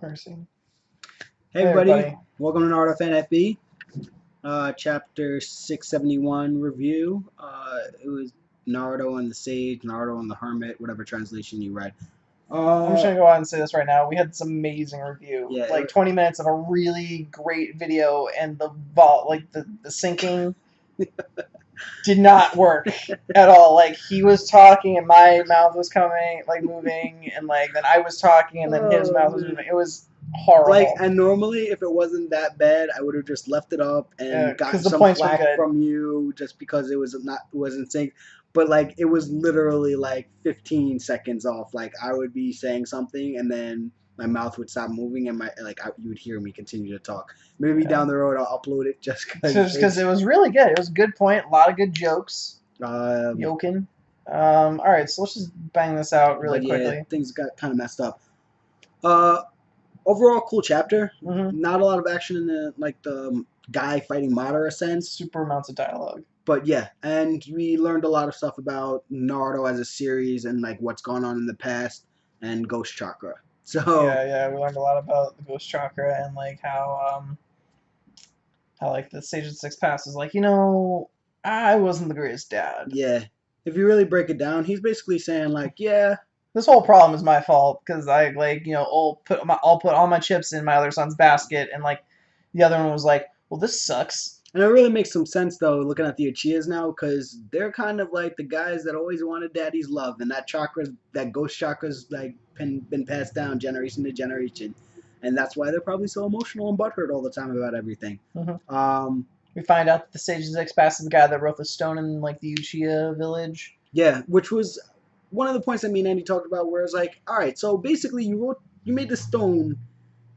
Mercy. Hey everybody, welcome to Naruto Fan FB, chapter 671 review. It was Naruto and the Sage, Naruto and the Hermit, whatever translation you read. I'm just gonna go out and say this right now. We had this amazing review. Yeah, like it, 20 minutes of a really great video, and the syncing did not work at all. Like he was talking, and my mouth was coming, like moving, and like then I was talking, and then his mouth was moving. It was horrible. Like, and normally if it wasn't that bad, I would have just left it up and gotten some flack from you just because it wasn't synced. But like it was literally like 15 seconds off. Like I would be saying something and then my mouth would stop moving and you would hear me continue to talk. Maybe down the road I'll upload it just because it was really good. It was a good point. A lot of good jokes. Yokin. All right, so let's just bang this out really quickly. Yeah, things got kind of messed up. Overall, cool chapter. Mm-hmm. Not a lot of action in the guy fighting Madara sense. Super amounts of dialogue. But yeah, and we learned a lot of stuff about Naruto as a series and like what's gone on in the past and Ghost Chakra. So yeah, we learned a lot about the Ghost Chakra and like how like the Sage of the Sixth Path is like, I wasn't the greatest dad. Yeah, if you really break it down, he's basically saying like, yeah, this whole problem is my fault because I I'll put all my chips in my other son's basket, and like the other one was like, well, this sucks. And it really makes some sense, though, looking at the Uchihas now, because they're kind of like the guys that always wanted daddy's love, and that ghost chakra's like been passed down generation to generation, and that's why they're probably so emotional and butthurt all the time about everything. Mm-hmm. We find out that the Sage of the Sixth Path is the guy that wrote the stone in like the Uchiha village. Yeah, which was one of the points that me and Andy talked about, where it's like, all right, so basically you made the stone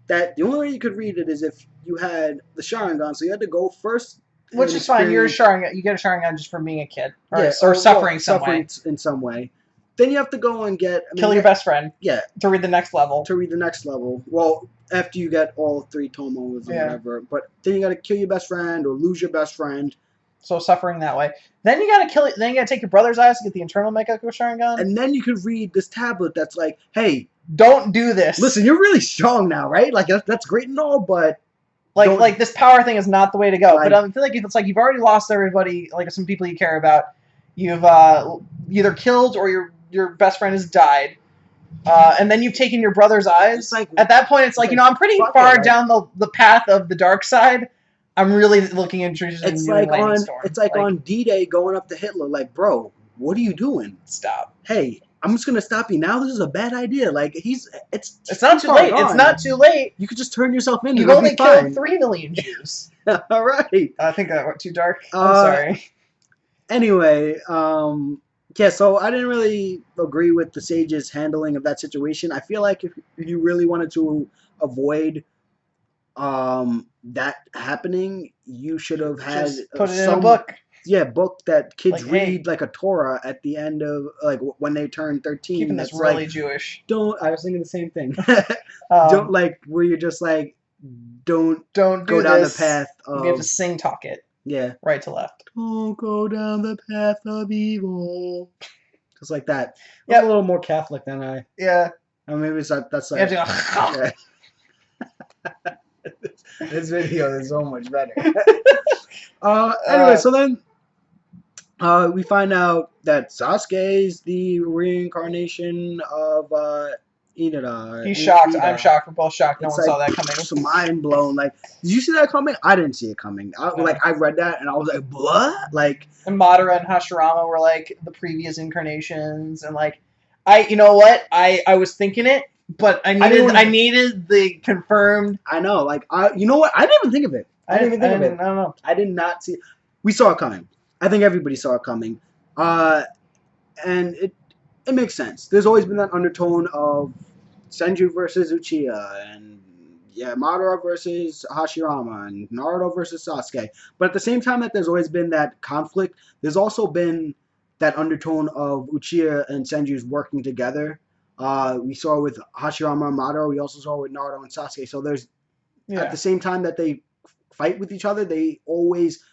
that the only way you could read it is if you had the Sharingan, so you had to go first. Which is fine. You're a Sharingan. You get a Sharingan just from being a kid, or suffering in some way. Then you have to go and kill your best friend. Yeah. To read the next level. Well, after you get all 3 tomos or whatever, but then you got to kill your best friend or lose your best friend. So suffering that way. Then you gotta kill it. Then you gotta take your brother's eyes to get the internal Meikaku Sharingan. And then you could read this tablet that's like, hey, don't do this. Listen, you're really strong now, right? Like that's great and all, but like this power thing is not the way to go. But I feel like it's like you've already lost everybody, like some people you care about. You've either killed or your best friend has died. And then you've taken your brother's eyes. At that point, it's like, I'm pretty far down the path of the dark side. I'm really looking interested in Lightning Storm. It's like on D-Day going up to Hitler, like, bro, what are you doing? Stop. Hey, I'm just gonna stop you now. This is a bad idea. Like it's not too late. It's not too late. You could just turn yourself in. You've only killed 3 million Jews. All right. I think that went too dark. I'm sorry. Anyway, yeah. So I didn't really agree with the Sage's handling of that situation. I feel like if you really wanted to avoid that happening, you should have had put it in a book. Yeah, book that kids read like a Torah at the end of like when they turn 13. Keeping this really Jewish. I was thinking the same thing. Don't where you're just like don't go down the path of. You have to sing talk it. Yeah. Right to left. Don't go down the path of evil. Just like that. Yeah. A little more Catholic than I. Yeah. Or maybe that's like. You have to go. This video is so much better. Anyway, so then we find out that Sasuke is the reincarnation of Inada. He's shocked. I'm shocked. We're both shocked. No one saw that coming. It's mind blown. Like, did you see that coming? I didn't see it coming. I read that and I was like, what? Like, and Madara and Hashirama were like the previous incarnations, and like, you know what? I was thinking it. But I needed the confirmed. I know, like you know what? I didn't even think of it. I didn't think of it. I don't know. I did not see it. We saw it coming. I think everybody saw it coming. And it makes sense. There's always been that undertone of Senju versus Uchiha, and Madara versus Hashirama, and Naruto versus Sasuke. But at the same time that there's always been that conflict, there's also been that undertone of Uchiha and Senju's working together. We saw it with Hashirama and Madara. We also saw it with Naruto and Sasuke. So there's at the same time that they fight with each other, they always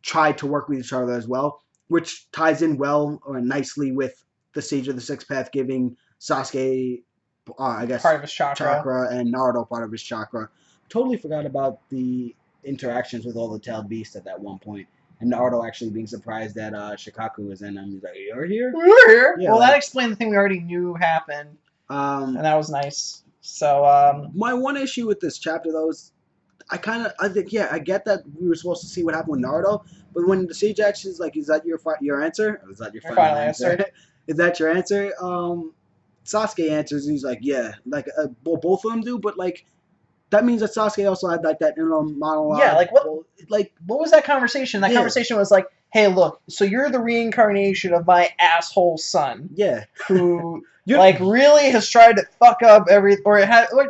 try to work with each other as well, which ties in well or nicely with the Sage of the Sixth Path giving Sasuke I guess part of his chakra. and Naruto part of his chakra. Totally forgot about the interactions with all the tailed beasts at that one point. And Naruto actually being surprised that Shikaku is in him. He's like, "You're here? We're here." Yeah, well, like, that explained the thing we already knew happened, and that was nice. So my one issue with this chapter though is I think I get that we were supposed to see what happened with Naruto, but when the sage actually is like, "Is that your answer? Or is that your final answer? Is that your answer?" Sasuke answers, and he's like, "Yeah." Like both of them do, but like that means that Sasuke also had like that inner monologue. Yeah, like what was that conversation? That conversation was like, "Hey, look, so you're the reincarnation of my asshole son." Yeah. Who like really has tried to fuck up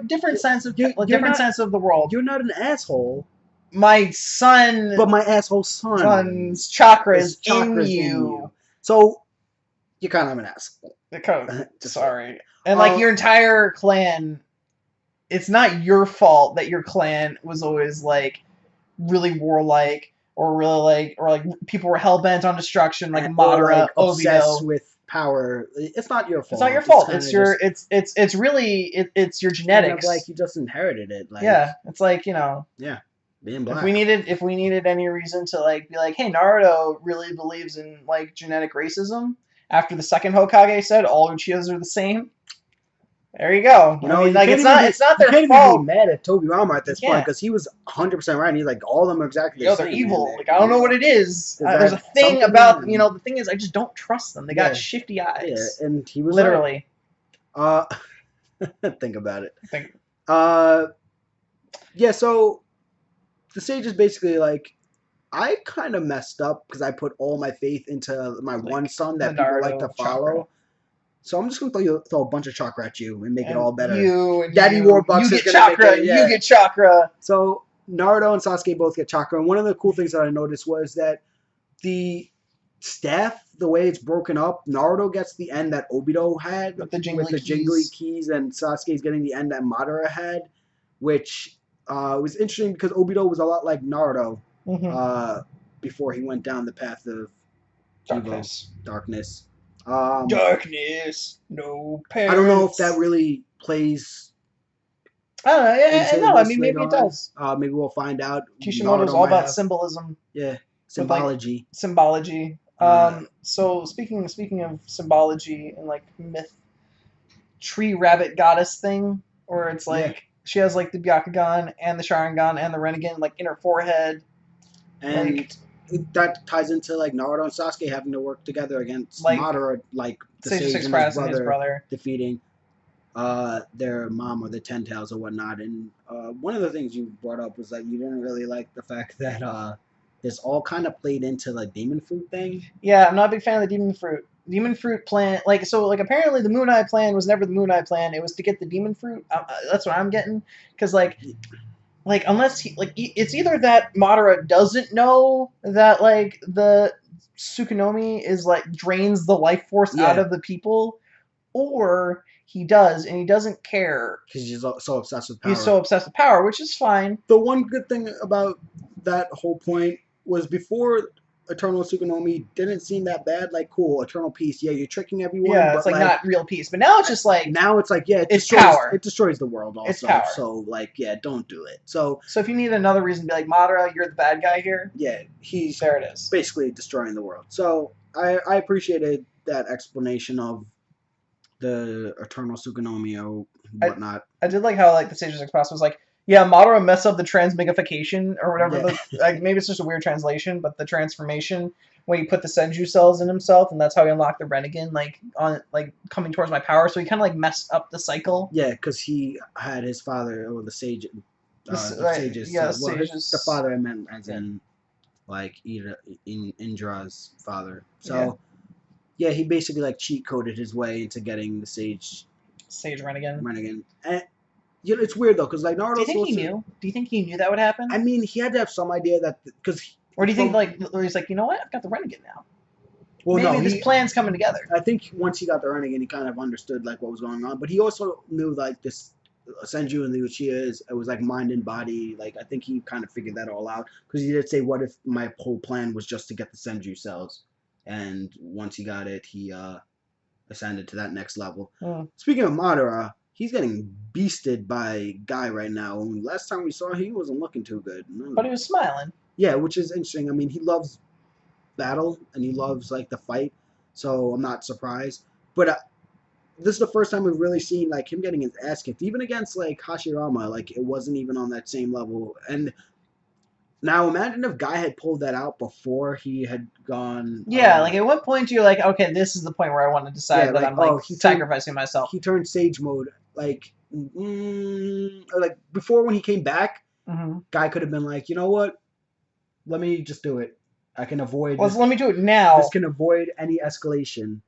different sense of sense of the world. You're not an asshole. My son, but my asshole son's chakra is in you. So you're kind of an asshole. Sorry, and like your entire clan. It's not your fault that your clan was always like really warlike or really like people were hell bent on destruction, like Madara, like, obsessed with power. It's not your fault. It's not your fault. It's your it's really it's your genetics. Kind of like you just inherited it. Like, yeah, it's like yeah, being black. If we needed any reason to like be like, hey, Naruto really believes in like genetic racism after the second Hokage said all Uchihas are the same. There you go. I mean, like it's not their fault. You can't be mad at Tobirama at this point because he was 100% right. And he's like, all of them are exactly the same. They're evil. Like I don't know what it is. There's a thing about the thing is I just don't trust them. They got shifty eyes. Yeah, and he was literally. Right. Think about it. Yeah. So the sage is basically like, I kind of messed up because I put all my faith into my one son that people like to follow. Chakra. So I'm just going to throw a bunch of chakra at you and make it all better. Daddy Warbucks is going to make it. You get chakra. So Naruto and Sasuke both get chakra. And one of the cool things that I noticed was that the staff, the way it's broken up, Naruto gets the end that Obito had with the jingly keys, and Sasuke's getting the end that Madara had, which was interesting because Obito was a lot like Naruto before he went down the path of darkness. Darkness, no parents. I don't know if that really plays. I don't know. Yeah, no, I mean maybe it does. Maybe we'll find out. Kishimoto's all about symbolism. Yeah, symbology. Like, symbology. So speaking of symbology and like myth, tree rabbit goddess thing, where it's like she has like the Byakugan and the Sharingan and the Rinnegan like in her forehead, and. Like, that ties into like Naruto and Sasuke having to work together against Madara, like the Sage and his brother defeating their mom or the Ten Tails or whatnot. And one of the things you brought up was that you didn't really like the fact that this all kind of played into the demon fruit thing. Yeah, I'm not a big fan of the demon fruit. Demon fruit plan, apparently the Moon Eye plan was never the Moon Eye plan. It was to get the demon fruit. That's what I'm getting, because unless it's either that Madara doesn't know that like the Tsukuyomi is like drains the life force out of the people, or he does and he doesn't care because he's so obsessed with power. He's so obsessed with power, which is fine. The one good thing about that whole point was before Eternal Tsukuyomi didn't seem that bad. Like, cool, eternal peace. Yeah, you're tricking everyone. Yeah, it's like not real peace. But now it's just like it's power. It destroys the world. Also, it's power. So don't do it. So if you need another reason to be like Madara, you're the bad guy here. Yeah, there it is. Basically destroying the world. So I appreciated that explanation of the Eternal Tsukuyomi or whatnot. I did like how like the Sage's Express was like, yeah, Madara messed up the transmigrification or whatever. Yeah. Maybe it's just a weird translation, but the transformation when he put the Senju cells in himself, and that's how he unlocked the Rinnegan, coming towards my power. So he kind of like messed up the cycle. Yeah, because he had his father or the sage, sages. Yeah, sages. The father I meant as in like Indra's father. So yeah, he basically like cheat coded his way into getting the Sage Rinnegan. And it's weird though, because like Naruto. Do you think he knew? Do you think he knew that would happen? I mean, he had to have some idea that Or do you think he's like, you know what, I've got the Rinnegan now. Well, maybe this plan's coming together. I think once he got the Rinnegan, he kind of understood like what was going on. But he also knew like this Senju and the Uchiha it was like mind and body. Like I think he kind of figured that all out because he did say, "What if my whole plan was just to get the Senju cells?" And once he got it, he ascended to that next level. Speaking of Madara, he's getting beasted by Guy right now. And last time we saw him, he wasn't looking too good. But he was smiling. Yeah, which is interesting. I mean, he loves battle and he loves like the fight, so I'm not surprised. But this is the first time we've really seen like him getting his ass kicked, even against like Hashirama. Like it wasn't even on that same level. And now imagine if Guy had pulled that out before he had gone. Yeah, like at what point you're like, okay, this is the point where I want to decide that I'm like sacrificing myself. He turned sage mode like like before when he came back. Guy could have been like, you know what? Let me just do it. I can avoid. Well, let me do it now. This can avoid any escalation.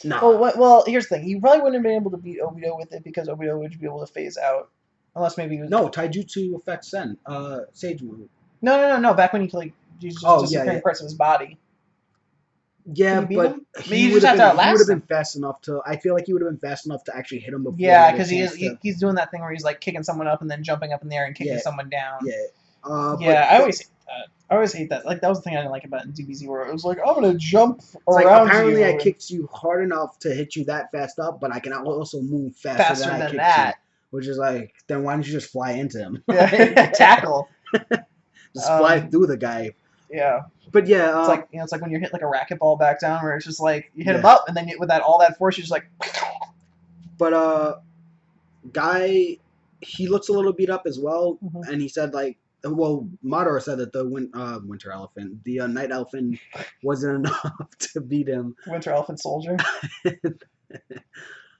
No. Well, here's the thing. You probably wouldn't have been able to beat Obito with it because Obito would be able to phase out, unless maybe he was. No, Taijutsu affects Sen. Sage mode. No. Back when he like disappearing parts of his body. Yeah, but he would have been fast enough to. I feel like he would have been fast enough to actually hit him before. Yeah, because he's doing that thing where he's like kicking someone up and then jumping up in the air and kicking someone down. Yeah. I always hate that. I always hate that. Like that was the thing I didn't like about DBZ, where it was like, I'm gonna jump around. Like, apparently, I kicked you hard enough to hit you that fast up, but I can also move faster than I kicked you. Which is like, then why don't you just fly into him? Yeah, tackle. Just fly through the guy. Yeah. But yeah, it's like it's like when you're hit like a racquetball back down, where it's just like you hit him up, and then with all that force, you're just like. But Guy, he looks a little beat up as well, and he said like. Well, Madara said that the winter elephant, the night elephant, wasn't enough to beat him. Winter elephant soldier.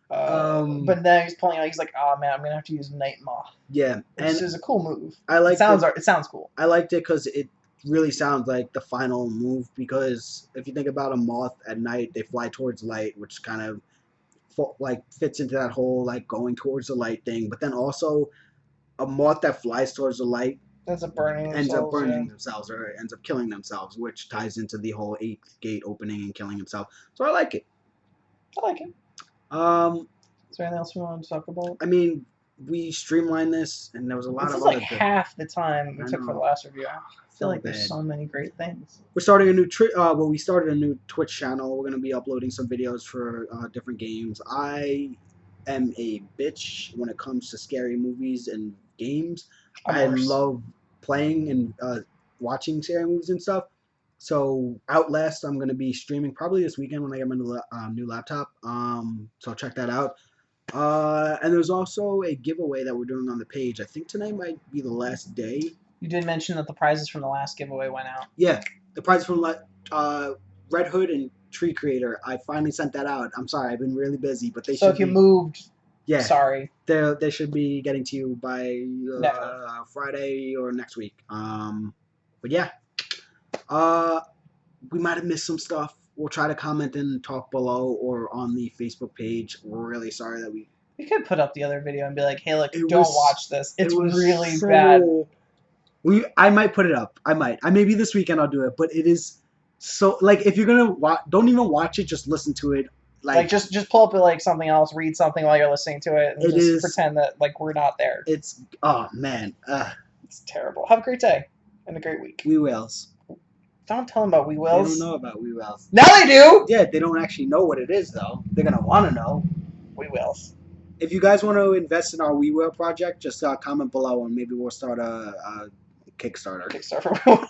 But then he's pulling out. He's like, "Oh man, I'm gonna have to use night moth." Yeah, which is a cool move. It sounds cool. I liked it because it really sounds like the final move. Because if you think about a moth at night, they fly towards light, which kind of like fits into that whole like going towards the light thing. But then also, a moth that flies towards the light. Ends up burning themselves or ends up killing themselves, which ties into the whole 8th gate opening and killing himself. So I like it. Is there anything else we want to talk about? I mean, we streamlined this, and there was a lot of other like half the time we took for the last review. I feel like there's so many great things. We're starting a new we started a new Twitch channel. We're going to be uploading some videos for different games. I am a bitch when it comes to scary movies and games. I love playing and watching scary movies and stuff. So Outlast, I'm going to be streaming probably this weekend when I get my new laptop. So check that out. And there's also a giveaway that we're doing on the page. I think tonight might be the last day. You did mention that the prizes from the last giveaway went out. Yeah, the prizes from Red Hood and Tree Creator. I finally sent that out. I'm sorry, I've been really busy, but So if you moved... Yeah. Sorry. They should be getting to you by Friday or next week. But yeah. We might have missed some stuff. We'll try to comment and talk below or on the Facebook page. We're really sorry that we could put up the other video and be like, hey, look, don't watch this. It's really bad. I might put it up. I might. Maybe this weekend I'll do it. But it is so like if you're gonna don't even watch it. Just listen to it. Like just pull up like something else, read something while you're listening to it, and just pretend that like we're not there. It's man, it's terrible. Have a great day and a great week. We wills. Don't tell them about we wills. They don't know about we wills. Now they do. Yeah, they don't actually know what it is though. They're gonna want to know. We wills. If you guys want to invest in our We Will project, just comment below and maybe we'll start a Kickstarter.